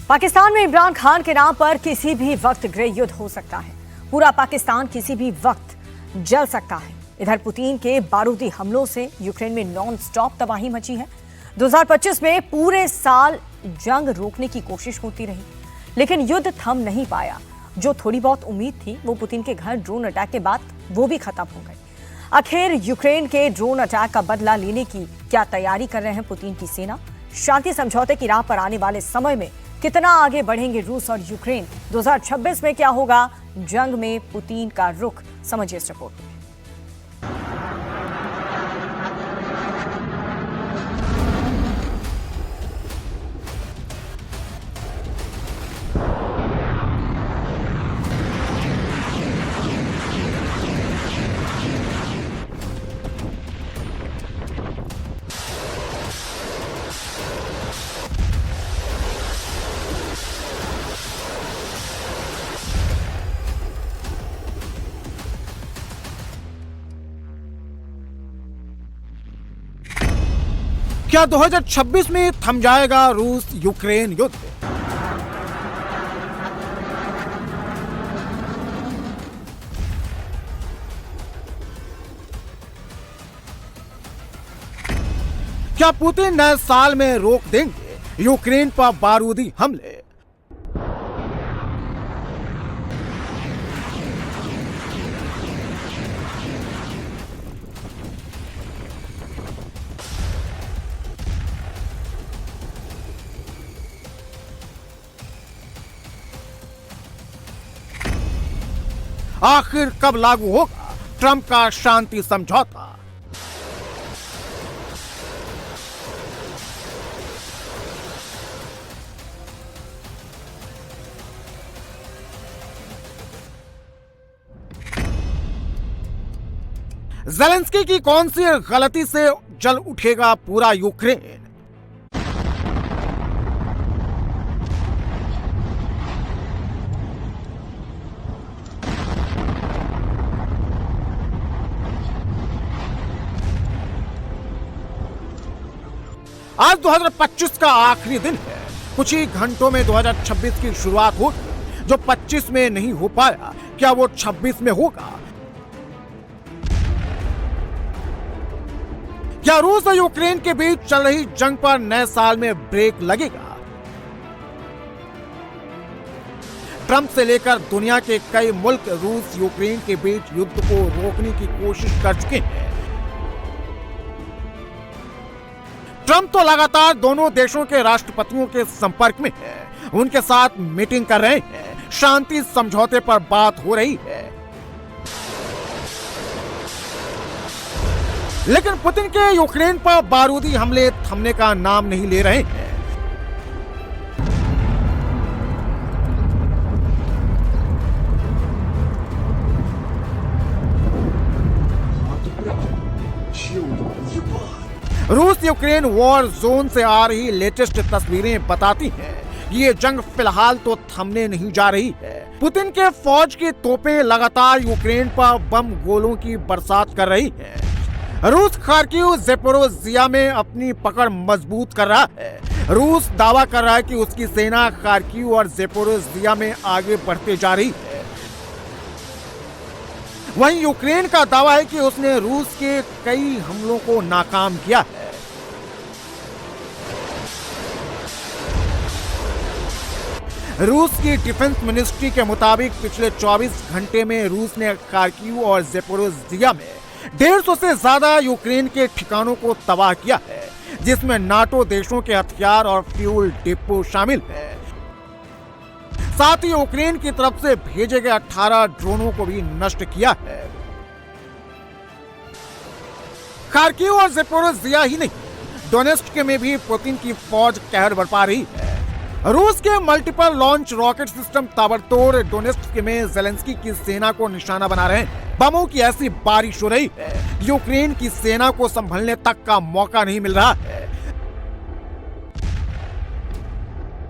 पाकिस्तान में इमरान खान के नाम पर किसी भी वक्त गृह युद्ध हो सकता है। पूरा पाकिस्तान किसी भी वक्त जल सकता है। इधर पुतिन के बारूदी हमलों से यूक्रेन में नॉन स्टॉप तबाही मची है। 2025 में पूरे साल जंग रोकने की कोशिश होती रही, लेकिन युद्ध थम नहीं पाया। जो थोड़ी बहुत उम्मीद थी वो पुतिन के घर ड्रोन अटैक के बाद वो भी खत्म हो गई। आखिर यूक्रेन के ड्रोन अटैक का बदला लेने की क्या तैयारी कर रहे हैं पुतिन की सेना? शांति समझौते की राह पर आने वाले समय में कितना आगे बढ़ेंगे रूस और यूक्रेन? 2026 में क्या होगा जंग में पुतिन का रुख? समझिए इस रिपोर्ट में। क्या 2026 में थम जाएगा रूस यूक्रेन युद्ध? क्या पुतिन नए साल में रोक देंगे यूक्रेन पर बारूदी हमले? आखिर कब लागू होगा ट्रंप का शांति समझौता? ज़ेलेंस्की की कौन सी गलती से जल उठेगा पूरा यूक्रेन? आज 2025 का आखिरी दिन है। कुछ ही घंटों में 2026 की शुरुआत होगी। जो 25 में नहीं हो पाया, क्या वो 26 में होगा? क्या रूस और यूक्रेन के बीच चल रही जंग पर नए साल में ब्रेक लगेगा? ट्रंप से लेकर दुनिया के कई मुल्क रूस यूक्रेन के बीच युद्ध को रोकने की कोशिश कर चुके हैं। ट्रंप तो लगातार दोनों देशों के राष्ट्रपतियों के संपर्क में है, उनके साथ मीटिंग कर रहे हैं, शांति समझौते पर बात हो रही है। लेकिन पुतिन के यूक्रेन पर बारूदी हमले थमने का नाम नहीं ले रहे हैं। रूस यूक्रेन वॉर जोन से आ रही लेटेस्ट तस्वीरें बताती हैं कि ये जंग फिलहाल तो थमने नहीं जा रही है। पुतिन के फौज की तोपें लगातार यूक्रेन पर बम गोलों की बरसात कर रही हैं। रूस खार्किव ज़ेपोरोजिया में अपनी पकड़ मजबूत कर रहा है। रूस दावा कर रहा है कि उसकी सेना खार्किव और ज़ेपोरोजिया में आगे बढ़ते जा रही है। वहीं यूक्रेन का दावा है कि उसने रूस के कई हमलों को नाकाम किया है। रूस की डिफेंस मिनिस्ट्री के मुताबिक पिछले 24 घंटे में रूस ने खार्किव और ज़ेपोरोजिया में 150 से ज्यादा यूक्रेन के ठिकानों को तबाह किया है, जिसमें नाटो देशों के हथियार और फ्यूल डिपो शामिल है। साथ ही यूक्रेन की तरफ से भेजे गए 18 ड्रोनों को भी नष्ट किया है। खार्किव और ज़ेपोरोजिया ही नहीं, डोनेट्स्क में भी पुतिन की फौज कहर बरपा रही है। रूस के मल्टीपल लॉन्च रॉकेट सिस्टम ताबड़तोड़ डोनेट्स्क में ज़ेलेंस्की की सेना को निशाना बना रहे हैं। बमों की ऐसी बारिश हो रही है, यूक्रेन की सेना को संभलने तक का मौका नहीं मिल रहा है।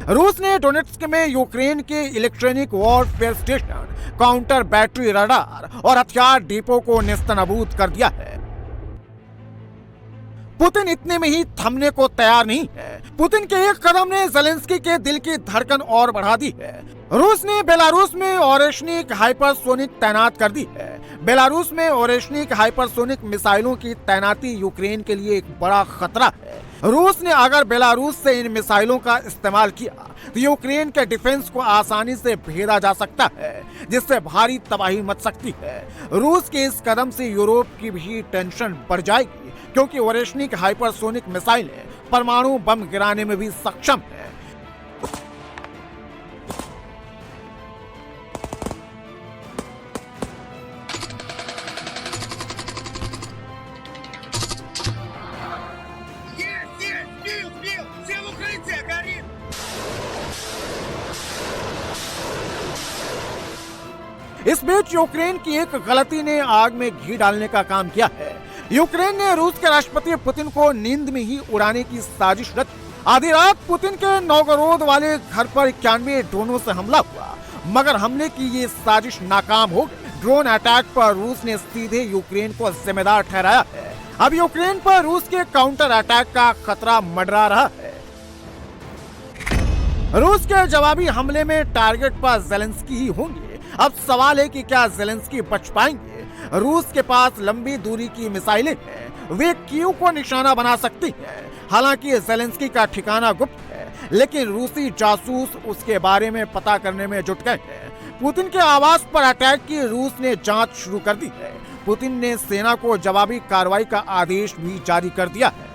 रूस ने डोनेट्स्क में यूक्रेन के electronic warfare station, counter battery radar और हथियार डिपो को नेस्तनाबूद कर दिया है। पुतिन इतने में ही थमने को तैयार नहीं है। पुतिन के एक कदम ने ज़ेलेंस्की के दिल की धड़कन और बढ़ा दी है। रूस ने बेलारूस में ओरेशनिक हाइपरसोनिक तैनात कर दी है। बेलारूस में ओरेशनिक हाइपरसोनिक मिसाइलों की तैनाती यूक्रेन के लिए एक बड़ा खतरा है। रूस ने अगर बेलारूस से इन मिसाइलों का इस्तेमाल किया तो यूक्रेन के डिफेंस को आसानी से भेदा जा सकता है, जिससे भारी तबाही मच सकती है। रूस के इस कदम से यूरोप की भी टेंशन बढ़ जाएगी, क्योंकि ओरेशनिक हाइपरसोनिक मिसाइलें परमाणु बम गिराने में भी सक्षम है। इस बीच यूक्रेन की एक गलती ने आग में घी डालने का काम किया है। यूक्रेन ने रूस के राष्ट्रपति पुतिन को नींद में ही उड़ाने की साजिश रची। आधी रात पुतिन के नौगरोद वाले घर पर 91 ड्रोनों से हमला हुआ, मगर हमले की ये साजिश नाकाम हो गई। ड्रोन अटैक पर रूस ने सीधे यूक्रेन को जिम्मेदार ठहराया है। अब यूक्रेन पर रूस के काउंटर अटैक का खतरा मंडरा रहा है। रूस के जवाबी हमले में टारगेट पर ज़ेलेंस्की ही होंगे। अब सवाल है कि क्या ज़ेलेंस्की बच पाएंगे। रूस के पास लंबी दूरी की मिसाइलें हैं, वे कीव को निशाना बना सकती हैं। हालांकि ज़ेलेंस्की का ठिकाना गुप्त है, लेकिन रूसी जासूस उसके बारे में पता करने में जुट गए हैं। पुतिन के आवास पर अटैक की रूस ने जांच शुरू कर दी है। पुतिन ने सेना को जवाबी कार्रवाई का आदेश भी जारी कर दिया है।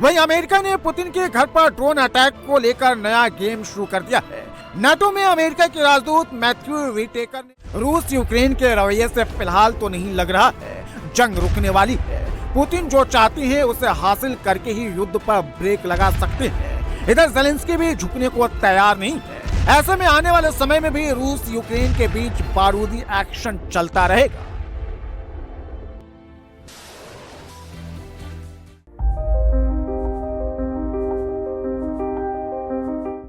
वहीं अमेरिका ने पुतिन के घर पर ड्रोन अटैक को लेकर नया गेम शुरू कर दिया है। नाटो में अमेरिका के राजदूत मैथ्यू विटेकर ने रूस यूक्रेन के रवैये से फिलहाल तो नहीं लग रहा है जंग रुकने वाली है। पुतिन जो चाहते हैं उसे हासिल करके ही युद्ध पर ब्रेक लगा सकते हैं। इधर ज़ेलेंस्की भी झुकने को तैयार नहीं है। ऐसे में आने वाले समय में भी रूस यूक्रेन के बीच बारूदी एक्शन चलता रहेगा।